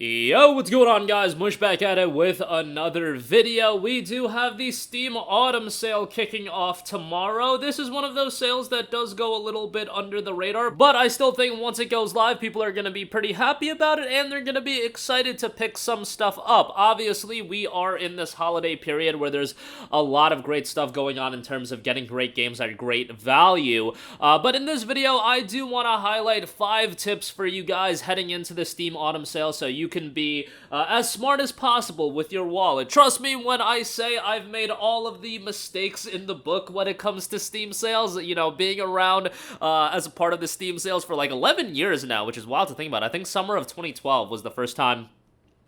Yo, what's going on, guys? Mush back at it with another video. We do have the Steam Autumn Sale kicking off tomorrow. This is one of those sales that does go a little bit under the radar, but I still think once it goes live, people are going to be pretty happy about it, and they're going to be excited to pick some stuff up. Obviously, we are in this holiday period where there's a lot of great stuff going on in terms of getting great games at great value, but in this video, I do want to highlight 5 tips for you guys heading into the Steam Autumn Sale so you can be as smart as possible with your wallet. Trust me when I say I've made all of the mistakes in the book when it comes to Steam sales. You know, being around as a part of the Steam sales for like 11 years now, which is wild to think about. I think summer of 2012 was the first time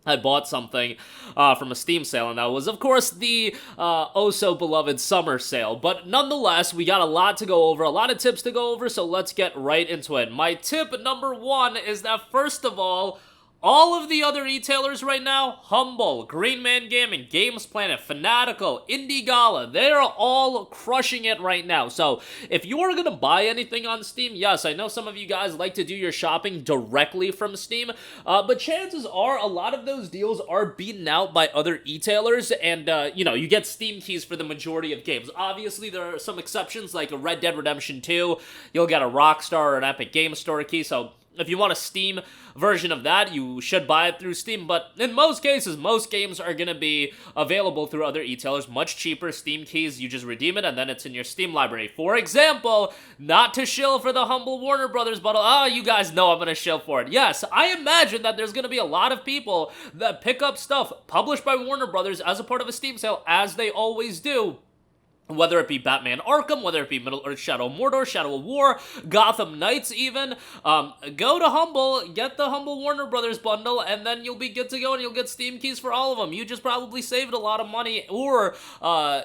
I bought something from a Steam sale, and that was, of course, the oh-so-beloved summer sale. But nonetheless, we got a lot to go over, a lot of tips to go over, so let's get right into it. My tip number 1 is that, first of all of the other retailers right now, Humble, Green Man Gaming, Games Planet, Fanatical, Indie Gala, they're all crushing it right now. So if you are going to buy anything on Steam, yes, I know some of you guys like to do your shopping directly from Steam, but chances are a lot of those deals are beaten out by other retailers, and, you know, you get Steam keys for the majority of games. Obviously, there are some exceptions, like a Red Dead Redemption 2, you'll get a Rockstar or an Epic Game Store key, so if you want a Steam version of that, you should buy it through Steam, but in most cases, most games are going to be available through other retailers, much cheaper. Steam keys, you just redeem it, and then it's in your Steam library. For example, not to shill for the Humble Warner Brothers bundle. You guys know I'm going to shill for it. Yes, I imagine that there's going to be a lot of people that pick up stuff published by Warner Brothers as a part of a Steam sale, as they always do. Whether it be Batman Arkham, whether it be Middle-earth Shadow of Mordor, Shadow of War, Gotham Knights even, go to Humble, get the Humble Warner Brothers bundle, and then you'll be good to go and you'll get Steam keys for all of them. You just probably saved a lot of money, or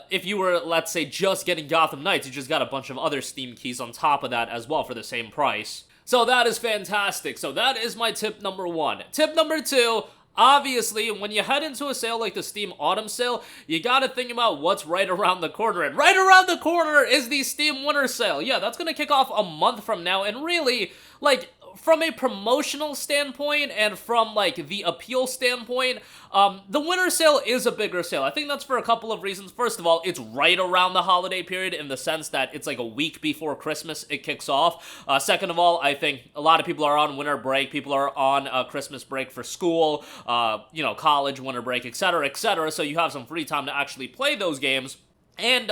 if you were, let's say, just getting Gotham Knights, you just got a bunch of other Steam keys on top of that as well for the same price. So that is fantastic. So that is my tip number 1. Tip number 2, obviously, when you head into a sale like the Steam Autumn Sale, you gotta think about what's right around the corner, and right around the corner is the Steam Winter Sale. Yeah, that's gonna kick off a month from now, and really, like, from a promotional standpoint and from, like, the appeal standpoint, the Winter Sale is a bigger sale. I think that's for a couple of reasons. First of all, it's right around the holiday period in the sense that it's like a week before Christmas it kicks off. Second of all, I think a lot of people are on winter break. People are on Christmas break for school, you know, college, winter break, etc., so you have some free time to actually play those games. And,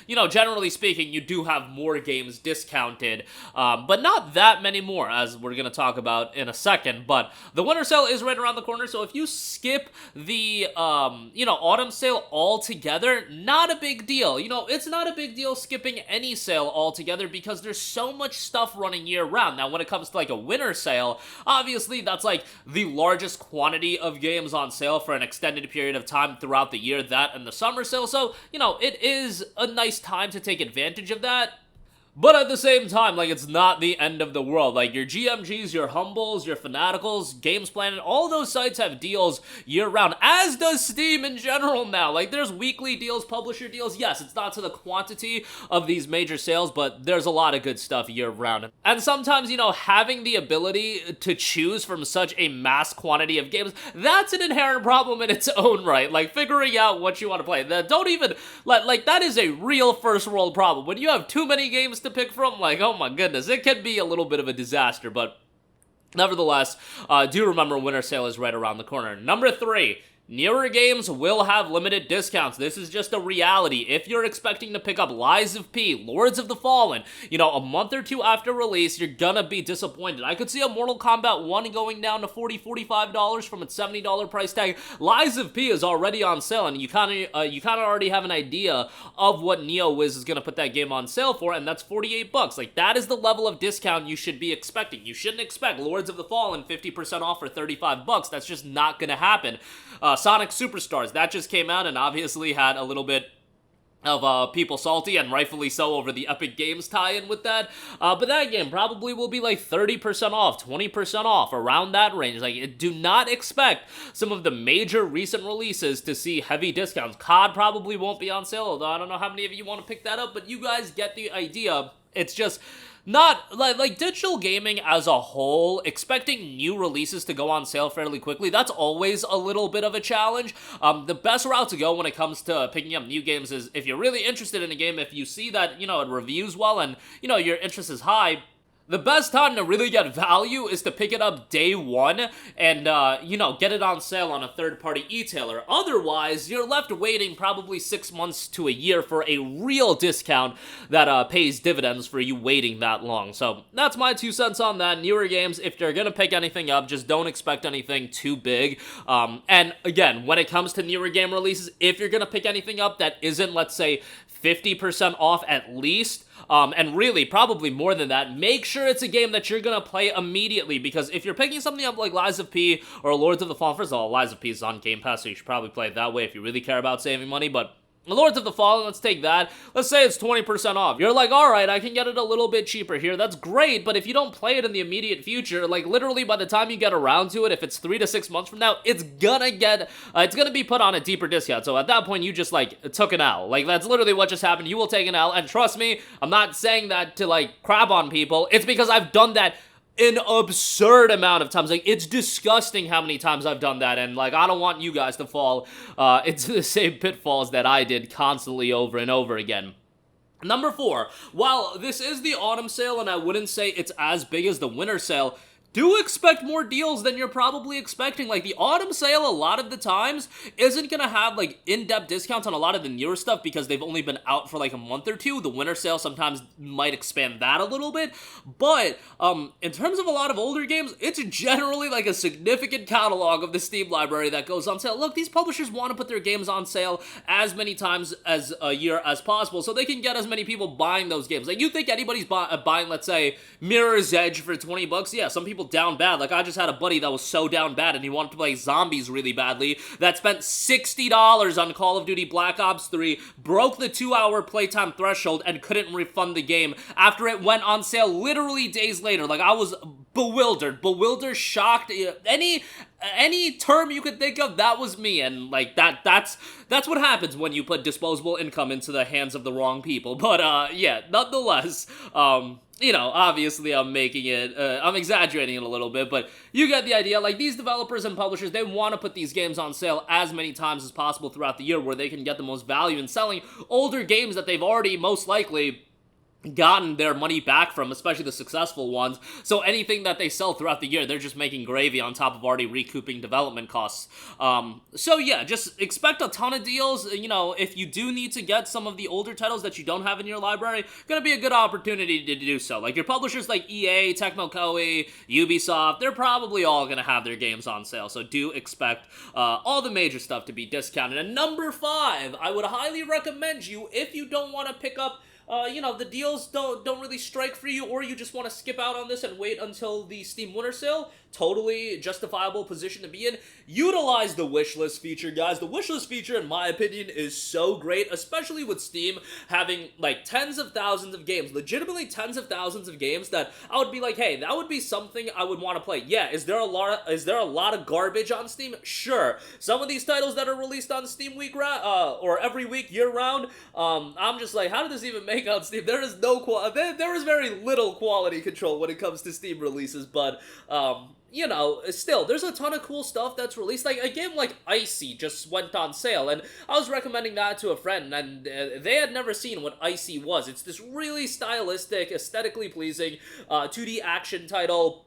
you know, generally speaking, you do have more games discounted, but not that many more, as we're going to talk about in a second. But the Winter Sale is right around the corner, so if you skip the, you know, Autumn Sale altogether, not a big deal. You know, it's not a big deal skipping any sale altogether because there's so much stuff running year-round. Now, when it comes to, like, a Winter Sale, obviously, that's, like, the largest quantity of games on sale for an extended period of time throughout the year, that and the Summer Sale. So, you know, it is a nice time to take advantage of that. But at the same time, like, it's not the end of the world. Like, your GMGs, your Humbles, your Fanaticals, Games Planet, all those sites have deals year-round, as does Steam in general now. Like, there's weekly deals, publisher deals. Yes, it's not to the quantity of these major sales, but there's a lot of good stuff year-round. And sometimes, you know, having the ability to choose from such a mass quantity of games, that's an inherent problem in its own right. Like, figuring out what you want to play. Don't even, like, that is a real first-world problem. When you have too many games to pick from, like, oh my goodness, it can be a little bit of a disaster, but nevertheless, do remember Winter Sale is right around the corner. Number 3, newer games will have limited discounts. This is just a reality. If you're expecting to pick up Lies of P, Lords of the Fallen, you know, a month or two after release, you're gonna be disappointed. I could see a Mortal Kombat 1 going down to $40, $45 from its $70 price tag. Lies of P is already on sale, and you kind of already have an idea of what NeoWiz is gonna put that game on sale for, and that's $48. Like, that is the level of discount you should be expecting. You shouldn't expect Lords of the Fallen 50% off for $35. That's just not gonna happen. Sonic Superstars, that just came out and obviously had a little bit of people salty, and rightfully so, over the Epic Games tie-in with that, but that game probably will be like 30% off, 20% off, around that range. Like, do not expect some of the major recent releases to see heavy discounts. COD probably won't be on sale, although I don't know how many of you want to pick that up, but you guys get the idea. It's just not like digital gaming as a whole, expecting new releases to go on sale fairly quickly, that's always a little bit of a challenge. The best route to go when it comes to picking up new games is if you're really interested in a game, if you see that, it reviews well and, your interest is high, the best time to really get value is to pick it up day one and, get it on sale on a third-party e-tailer. Otherwise, you're left waiting probably 6 months to a year for a real discount that pays dividends for you waiting that long. So that's my 2 cents on that. Newer games, if you're gonna pick anything up, just don't expect anything too big. And again, when it comes to newer game releases, if you're gonna pick anything up that isn't, let's say, 50% off at least, and really probably more than that, make sure it's a game that you're gonna play immediately, because if you're picking something up like Lies of P or Lords of the Fallen, first of all, Lies of P is on Game Pass, so you should probably play it that way if you really care about saving money, but Lords of the Fallen, let's take that. Let's say it's 20% off. You're like, alright, I can get it a little bit cheaper here. That's great, but if you don't play it in the immediate future, like literally by the time you get around to it, if it's 3 to 6 months from now, it's gonna be put on a deeper discount. So at that point, you just took an L. Like that's literally what just happened. You will take an L, and trust me, I'm not saying that to crap on people. It's because I've done that an absurd amount of times. Like, it's disgusting how many times I've done that, and I don't want you guys to fall into the same pitfalls that I did constantly over and over again. Number 4, while this is the autumn sale, and I wouldn't say it's as big as the winter sale, do expect more deals than you're probably expecting. Like, the autumn sale, a lot of the times, isn't gonna have, in-depth discounts on a lot of the newer stuff because they've only been out for, a month or two. The winter sale sometimes might expand that a little bit. But, in terms of a lot of older games, it's generally, a significant catalog of the Steam library that goes on sale. Look, these publishers want to put their games on sale as many times as a year as possible so they can get as many people buying those games. Like, you think anybody's buying, let's say, Mirror's Edge for 20 bucks? Yeah, some people down bad. Like, I just had a buddy that was so down bad and he wanted to play zombies really badly that spent $60 on Call of Duty Black Ops 3, broke the 2-hour playtime threshold, and couldn't refund the game after it went on sale literally days later. Like, I was bewildered, shocked. Any term you could think of, that was me, and that's what happens when you put disposable income into the hands of the wrong people. But yeah, nonetheless, obviously I'm exaggerating it a little bit, but you get the idea. Like, these developers and publishers, they want to put these games on sale as many times as possible throughout the year where they can get the most value in selling older games that they've already most likely gotten their money back from, especially the successful ones. So anything that they sell throughout the year, they're just making gravy on top of already recouping development costs. So yeah, just expect a ton of deals. If you do need to get some of the older titles that you don't have in your library, gonna be a good opportunity to do so. Like, your publishers like EA, Tecmo Koei, Ubisoft, they're probably all gonna have their games on sale. So do expect all the major stuff to be discounted. And number 5, I would highly recommend you, if you don't want to pick up the deals don't really strike for you, or you just want to skip out on this and wait until the Steam Winter Sale, totally justifiable position to be in. Utilize the wishlist feature, guys. The wishlist feature, in my opinion, is so great, especially with Steam having tens of thousands of games, legitimately tens of thousands of games that I would be like, hey, that would be something I would want to play. Yeah, is there a lot of garbage on Steam? Sure. Some of these titles that are released on Steam week or every week year round, I'm just like, how did this even make on Steam? There is there is very little quality control when it comes to Steam releases, but still, there's a ton of cool stuff that's released. Like, a game like Icy just went on sale, and I was recommending that to a friend, and they had never seen what Icy was. It's this really stylistic, aesthetically pleasing 2D action title.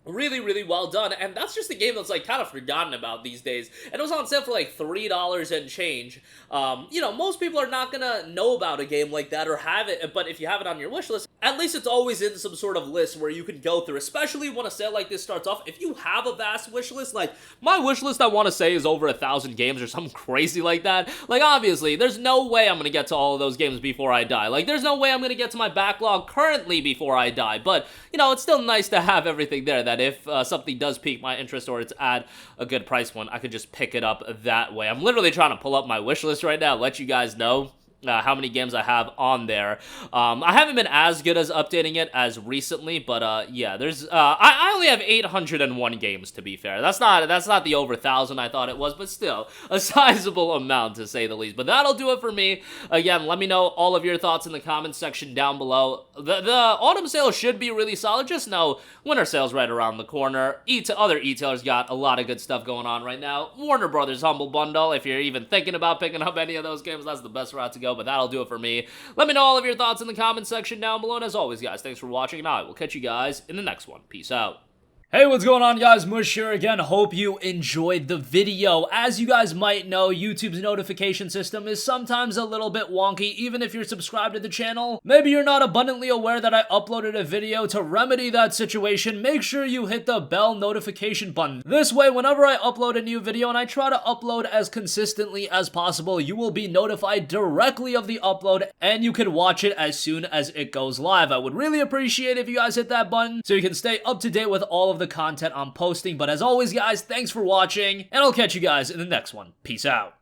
Really, really well done, and that's just a game that's kind of forgotten about these days, and it was on sale for $3 and change. Most people are not gonna know about a game like that or have it, but if you have it on your wish list, at least it's always in some sort of list where you can go through, especially when a sale like this starts off. If you have a vast wish list, my wish list, I want to say, is over 1,000 games or something crazy like that. Obviously, there's no way I'm gonna get to all of those games before I die. There's no way I'm gonna get to my backlog currently before I die, but, it's still nice to have everything there, that if something does pique my interest or it's at a good price point, I could just pick it up that way. I'm literally trying to pull up my wish list right now, let you guys know. how many games I have on there. I haven't been as good as updating it as recently, but yeah, there's I only have 801 games, to be fair. That's not the over 1,000 I thought it was, but still a sizable amount, to say the least. But that'll do it for me. Again, let me know all of your thoughts in the comments section down below. The autumn sale should be really solid. Just know winter sale's right around the corner. Other e-tailers got a lot of good stuff going on right now. Warner Brothers Humble Bundle, if you're even thinking about picking up any of those games, that's the best route to go, but that'll do it for me. Let me know all of your thoughts in the comments section down below, and as always, guys, thanks for watching, and I will catch you guys in the next one. Peace out. Hey, what's going on, guys? Mush here again. Hope you enjoyed the video. As you guys might know, YouTube's notification system is sometimes a little bit wonky, even if you're subscribed to the channel. Maybe you're not abundantly aware that I uploaded a video. To remedy that situation, make sure you hit the bell notification button. This way, whenever I upload a new video, and I try to upload as consistently as possible, you will be notified directly of the upload, and you can watch it as soon as it goes live. I would really appreciate it if you guys hit that button so you can stay up to date with all of the content I'm posting. But as always, guys, thanks for watching, and I'll catch you guys in the next one. Peace out.